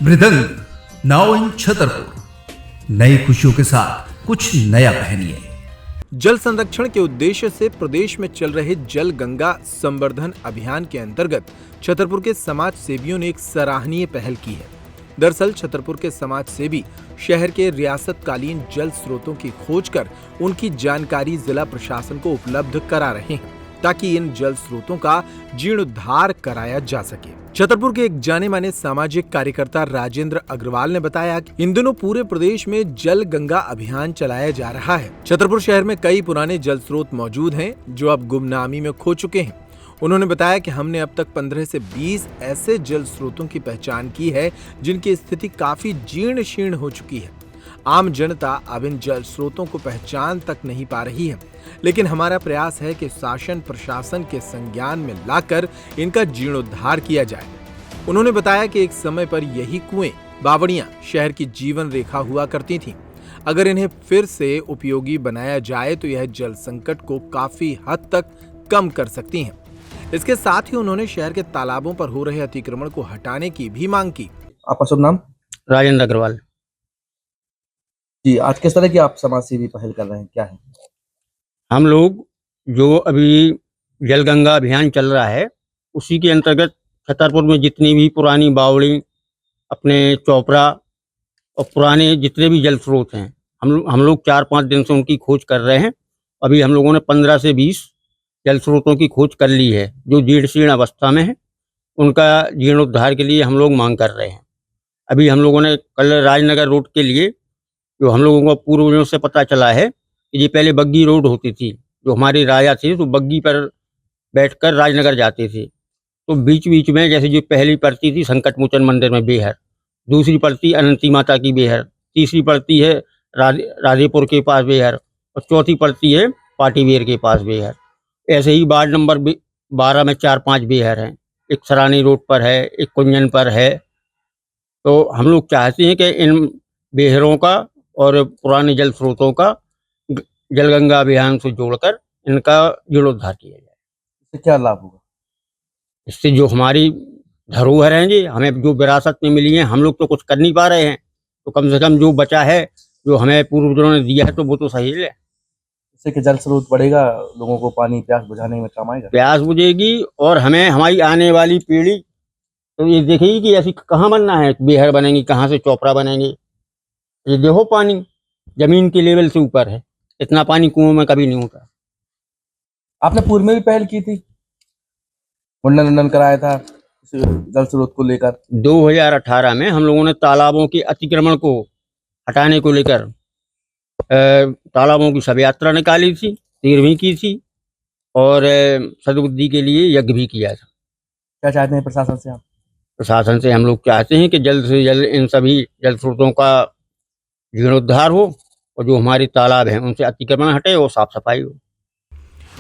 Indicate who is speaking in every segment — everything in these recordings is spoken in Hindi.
Speaker 1: मृदंग नाउ इन छतरपुर। नई खुशियों के साथ कुछ नया पहनिए।
Speaker 2: जल संरक्षण के उद्देश्य से प्रदेश में चल रहे जल गंगा संवर्धन अभियान के अंतर्गत छतरपुर के समाज सेवियों ने एक सराहनीय पहल की है। दरअसल छतरपुर के समाज सेवी शहर के रियासतकालीन जल स्रोतों की खोज कर उनकी जानकारी जिला प्रशासन को उपलब्ध करा रहे हैं ताकि इन जल स्रोतों का जीर्णोद्धार कराया जा सके। छतरपुर के एक जाने माने सामाजिक कार्यकर्ता राजेंद्र अग्रवाल ने बताया कि इन दिनों पूरे प्रदेश में जल गंगा अभियान चलाया जा रहा है। छतरपुर शहर में कई पुराने जल स्रोत मौजूद हैं जो अब गुमनामी में खो चुके हैं। उन्होंने बताया कि हमने अब तक 15 से 20 ऐसे जल स्रोतों की पहचान की है जिनकी स्थिति काफी जीर्ण शीर्ण हो चुकी है। आम जनता अब इन जल स्रोतों को पहचान तक नहीं पा रही है, लेकिन हमारा प्रयास है कि शासन प्रशासन के संज्ञान में लाकर इनका जीर्णोद्धार किया जाए। उन्होंने बताया कि एक समय पर यही कुएं, बावड़ियां शहर की जीवन रेखा हुआ करती थीं। अगर इन्हें फिर से उपयोगी बनाया जाए तो यह जल संकट को काफी हद तक कम कर सकती हैं। इसके साथ ही उन्होंने शहर के तालाबों पर हो रहे अतिक्रमण को हटाने की भी मांग की।
Speaker 3: आपका शुभ नाम?
Speaker 4: राजेंद्र अग्रवाल
Speaker 3: जी। आज किस तरह की आप समाज सेवी पहल कर रहे हैं, क्या है?
Speaker 4: हम लोग जो अभी जल गंगा अभियान चल रहा है उसी के अंतर्गत छतरपुर में जितनी भी पुरानी बावड़ी, अपने चौपरा और पुराने जितने भी जल स्रोत हैं हम लोग 4-5 दिन से उनकी खोज कर रहे हैं। अभी हम लोगों ने 15 से 20 जल स्रोतों की खोज कर ली है जो जीर्ण शीर्ण अवस्था में है। उनका जीर्णोद्धार के लिए हम लोग मांग कर रहे हैं। अभी हम लोगों ने कल राजनगर रोड के लिए, जो हम लोगों को पूर्वजों से पता चला है कि ये पहले बग्गी रोड होती थी, जो हमारे राजा थे तो बग्गी पर बैठकर राजनगर जाते थे। तो बीच बीच में जैसे जो पहली पड़ती थी संकट मोचन मंदिर में बेहर, दूसरी पड़ती अनंती माता की बेहर, तीसरी पड़ती है राधेपुर के पास बेहर और चौथी पड़ती है पाटीवेर के पास बेहर। ऐसे ही वार्ड नंबर 12 में 4-5 बेहर हैं। एक सरानी रोड पर है, एक कुंजन पर है। तो हम लोग चाहते हैं कि इन बेहरों का और पुराने जल स्रोतों का जल गंगा अभियान से जोड़कर इनका जीर्णोद्धार किया जाए।
Speaker 3: इससे क्या लाभ होगा?
Speaker 4: इससे जो हमारी धरोहर हैं जी, हमें जो विरासत में मिली है, हम लोग तो कुछ कर नहीं पा रहे हैं, तो कम से कम जो बचा है, जो हमें पूर्वजों ने दिया है, तो वो तो सही है।
Speaker 3: इससे कि जल स्रोत बढ़ेगा, लोगों को पानी प्यास बुझाने में काम आएगा।
Speaker 4: प्यास बुझेगी और हमें हमारी आने वाली पीढ़ी तो ये देखेगी कि ऐसी कहाँ बनना है, बेहर बनेंगी, कहाँ से चौपड़ा बनेंगे। ये देखो पानी जमीन के लेवल से ऊपर है, इतना पानी कुओं में कभी नहीं होता।
Speaker 3: आपने पूर्व में भी पहल की थी, मुंडन कराया था जल स्रोत को लेकर।
Speaker 4: 2018 में हम लोगों ने तालाबों के अतिक्रमण को हटाने को लेकर तालाबों की शव यात्रा निकाली थी, 13वीं की थी और सद्बुद्धि के लिए यज्ञ भी किया था।
Speaker 3: क्या चाहते हैं प्रशासन से आप?
Speaker 4: प्रशासन से हम लोग चाहते हैं कि जल्द से जल्द इन सभी जल स्रोतों का जीर्णोद्धार हो और जो हमारे तालाब हैं उनसे अतिक्रमण हटे और साफ सफाई हो।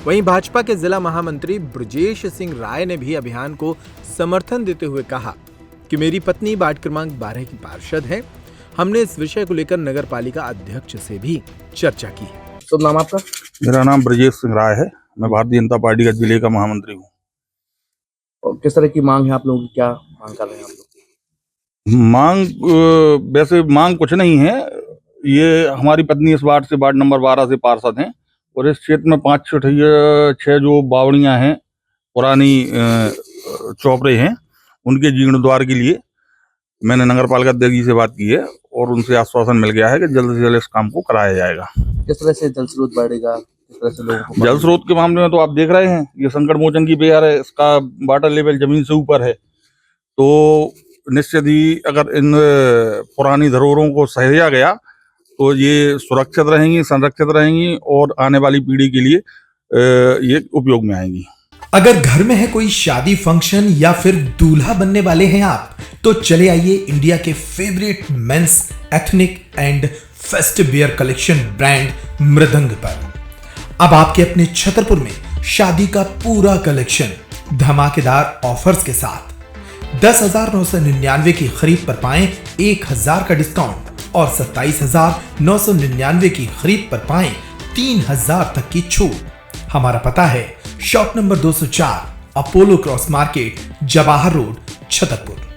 Speaker 2: वहीं भाजपा के जिला महामंत्री ब्रजेश सिंह राय ने भी अभियान को समर्थन देते हुए कहा कि मेरी पत्नी वार्ड क्रमांक 12 की पार्षद है। हमने इस विषय को लेकर नगर पालिका अध्यक्ष से भी चर्चा की है।
Speaker 3: शुभ नाम आपका?
Speaker 5: मेरा नाम ब्रजेश सिंह राय है। मैं भारतीय जनता पार्टी का जिले का महामंत्री हूँ।
Speaker 3: और किस तरह की मांग है आप लोगों की, क्या मांग कर रहे हैं आप लोग?
Speaker 5: मांग वैसे मांग कुछ नहीं है। ये हमारी पत्नी इस वार्ड से, वार्ड नंबर 12 से पार्षद हैं और इस क्षेत्र में 5-6 जो बावड़ियां हैं, पुरानी चौपड़े हैं, उनके जीर्णोद्धार के लिए मैंने नगर पालिका अध्यक्ष जी से बात की है और उनसे आश्वासन मिल गया है कि जल्द से जल्द इस काम को कराया जाएगा।
Speaker 3: किस तरह से जल स्रोत बढ़ेगा, किस तरह से लोगों को?
Speaker 5: जल स्रोत के मामले में तो आप देख रहे हैं, ये संकट मोचन की बेहर है, इसका वाटर लेवल जमीन से ऊपर है। तो निश्चित ही अगर इन पुरानी धरोहरों को सहेजा गया तो ये सुरक्षित रहेंगी, संरक्षित रहेंगी और आने वाली पीढ़ी के लिए ये उपयोग में आएंगी।
Speaker 1: अगर घर में है कोई शादी फंक्शन या फिर दूल्हा बनने वाले हैं आप, तो चले आइए इंडिया के favourite men's ethnic and festive wear collection brand Mridang पर। अब आपके अपने छतरपुर में शादी का पूरा कलेक्शन धमाकेदार ऑफर्स के साथ 10,999 की खरीद पर पाएं 1,000 का डिस्काउंट और 27,999 की खरीद पर पाएं 3,000 तक की छूट। हमारा पता है shop number 204, Apollo cross market, Jawahar road, Chhatarpur.